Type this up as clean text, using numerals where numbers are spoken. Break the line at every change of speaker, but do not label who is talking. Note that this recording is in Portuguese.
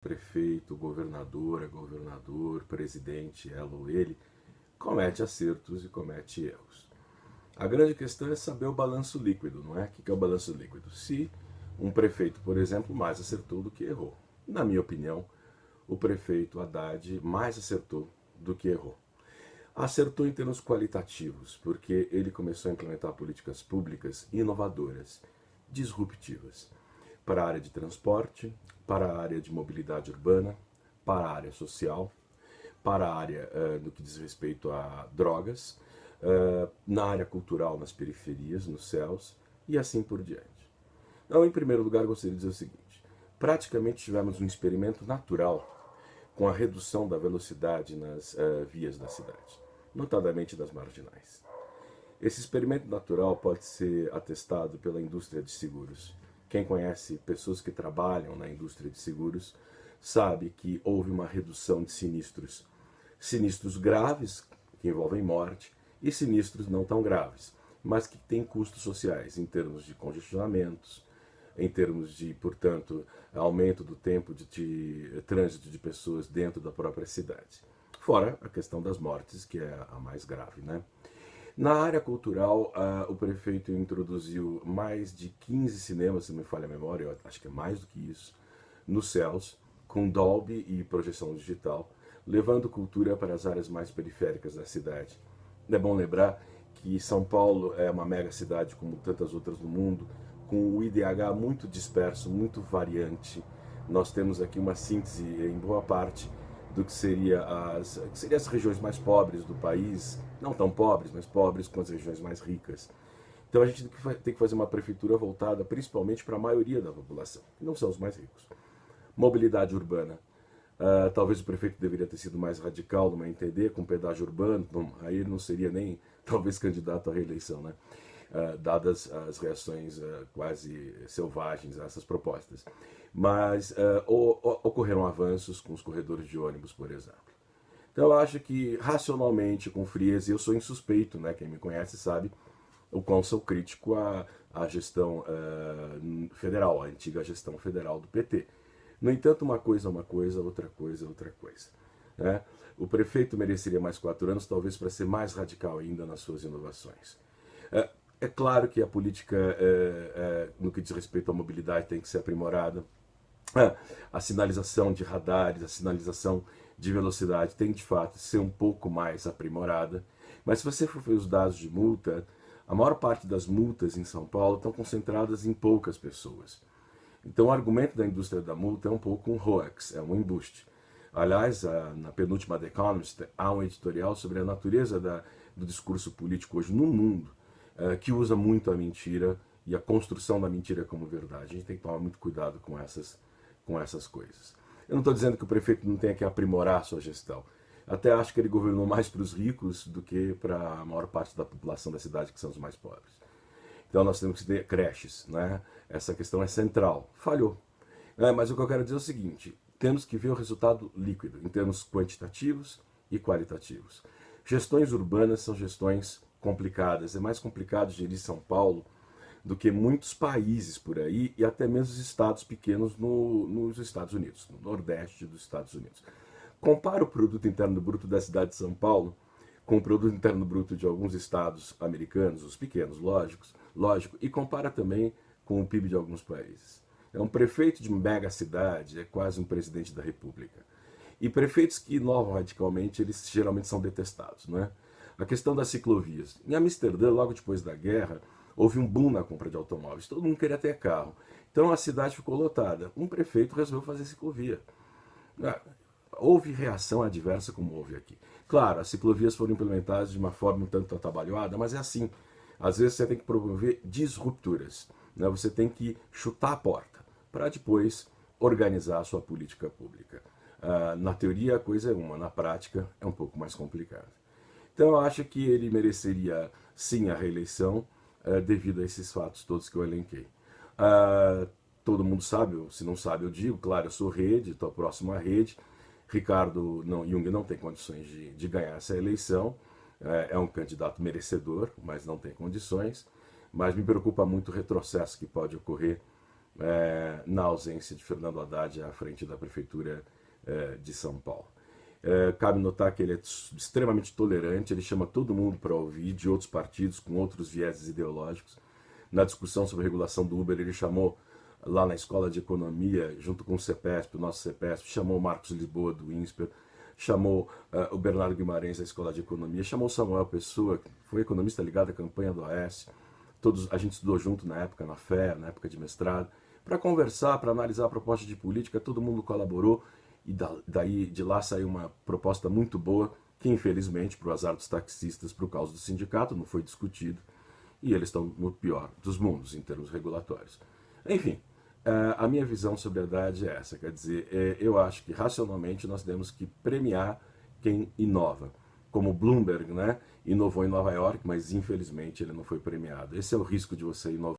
prefeito, governadora, governador, presidente, ela ou ele, comete acertos e comete erros. A grande questão é saber o balanço líquido, não é? O que é o balanço líquido? Se um prefeito, por exemplo, mais acertou do que errou. Na minha opinião, o prefeito Haddad mais acertou do que errou. Acertou em termos qualitativos, porque ele começou a implementar políticas públicas inovadoras, disruptivas, para a área de transporte, para a área de mobilidade urbana, para a área social, para a área do que diz respeito a drogas, na área cultural, nas periferias, nos céus, e assim por diante. Então, em primeiro lugar, gostaria de dizer o seguinte: praticamente tivemos um experimento natural com a redução da velocidade nas vias da cidade, notadamente das marginais. Esse experimento natural pode ser atestado pela indústria de seguros. Quem conhece pessoas que trabalham na indústria de seguros sabe que houve uma redução de sinistros. Sinistros graves, que envolvem morte, e sinistros não tão graves, mas que têm custos sociais em termos de congestionamentos, em termos de, portanto, aumento do tempo de trânsito de pessoas dentro da própria cidade. Fora a questão das mortes, que é a mais grave, né? Na área cultural, o prefeito introduziu mais de 15 cinemas, se não me falha a memória, eu acho que é mais do que isso, nos céus, com Dolby e projeção digital, levando cultura para as áreas mais periféricas da cidade. É bom lembrar que São Paulo é uma mega cidade, como tantas outras no mundo, com o IDH muito disperso, muito variante. Nós temos aqui uma síntese, em boa parte, do que seria as regiões mais pobres do país, não tão pobres, mas pobres com as regiões mais ricas. Então a gente tem que fazer uma prefeitura voltada principalmente para a maioria da população, que não são os mais ricos. Mobilidade urbana. Talvez o prefeito deveria ter sido mais radical no meu entender, com pedágio urbano. Bom, aí ele não seria nem, talvez, candidato à reeleição, né? Dadas as reações quase selvagens a essas propostas. Mas ocorreram avanços com os corredores de ônibus, por exemplo. Então eu acho que, racionalmente, com frieza, eu sou insuspeito, né? Quem me conhece sabe o quão sou crítico à gestão federal, à antiga gestão federal do PT. No entanto, uma coisa é uma coisa, outra coisa é outra coisa. Né? O prefeito mereceria mais 4 anos, talvez para ser mais radical ainda nas suas inovações. É claro que a política, no que diz respeito à mobilidade, tem que ser aprimorada. A sinalização de radares, a sinalização de velocidade tem de fato ser um pouco mais aprimorada. Mas se você for ver os dados de multa, a maior parte das multas em São Paulo estão concentradas em poucas pessoas. Então o argumento da indústria da multa é um pouco um hoax, é um embuste. Aliás, na penúltima The Economist, há um editorial sobre a natureza do discurso político hoje no mundo, que usa muito a mentira e a construção da mentira como verdade. A gente tem que tomar muito cuidado com essas coisas. Eu não estou dizendo que o prefeito não tenha que aprimorar a sua gestão. Até acho que ele governou mais para os ricos do que para a maior parte da população da cidade, que são os mais pobres. Então nós temos que ter creches, né? Essa questão é central. Falhou. Mas o que eu quero dizer é o seguinte: temos que ver o resultado líquido, em termos quantitativos e qualitativos. Gestões urbanas são gestões complicadas. É mais complicado gerir São Paulo do que muitos países por aí e até mesmo os estados pequenos nos Estados Unidos, no Nordeste dos Estados Unidos. Compara o produto interno bruto da cidade de São Paulo com o produto interno bruto de alguns estados americanos, os pequenos, lógico, e compara também com o PIB de alguns países. É um prefeito de mega cidade, é quase um presidente da república. E prefeitos que inovam radicalmente, eles geralmente são detestados, não é? A questão das ciclovias. Em Amsterdã, logo depois da guerra, houve um boom na compra de automóveis. Todo mundo queria ter carro. Então a cidade ficou lotada. Um prefeito resolveu fazer ciclovia. Houve reação adversa como houve aqui. Claro, as ciclovias foram implementadas de uma forma um tanto atabalhoada, mas é assim. Às vezes você tem que promover disrupturas. Né? Você tem que chutar a porta para depois organizar a sua política pública. Na teoria a coisa é uma, na prática é um pouco mais complicado. Então eu acho que ele mereceria sim a reeleição devido a esses fatos todos que eu elenquei. Todo mundo sabe, se não sabe eu digo, claro, eu sou rede, estou próximo à rede. Ricardo Jung não tem condições de ganhar essa eleição, é um candidato merecedor, mas não tem condições. Mas me preocupa muito o retrocesso que pode ocorrer na ausência de Fernando Haddad à frente da Prefeitura de São Paulo. Cabe notar que ele é extremamente tolerante, ele chama todo mundo para ouvir, de outros partidos, com outros vieses ideológicos. Na discussão sobre a regulação do Uber, ele chamou lá na Escola de Economia, junto com o CEPESP, o nosso CEPESP, chamou o Marcos Lisboa do INSPER, chamou o Bernardo Guimarães da Escola de Economia, chamou o Samuel Pessoa, que foi economista ligado à campanha do Aécio. Todos, a gente estudou junto na época, na FEA, na época de mestrado, para conversar, para analisar a proposta de política, todo mundo colaborou, e daí de lá saiu uma proposta muito boa, que infelizmente, para o azar dos taxistas, por causa do sindicato, não foi discutido, e eles estão no pior dos mundos em termos regulatórios. Enfim, a minha visão sobre a Haddad é essa, quer dizer, eu acho que racionalmente nós temos que premiar quem inova, como Bloomberg, né, inovou em Nova York, mas infelizmente ele não foi premiado. Esse é o risco de você inovar.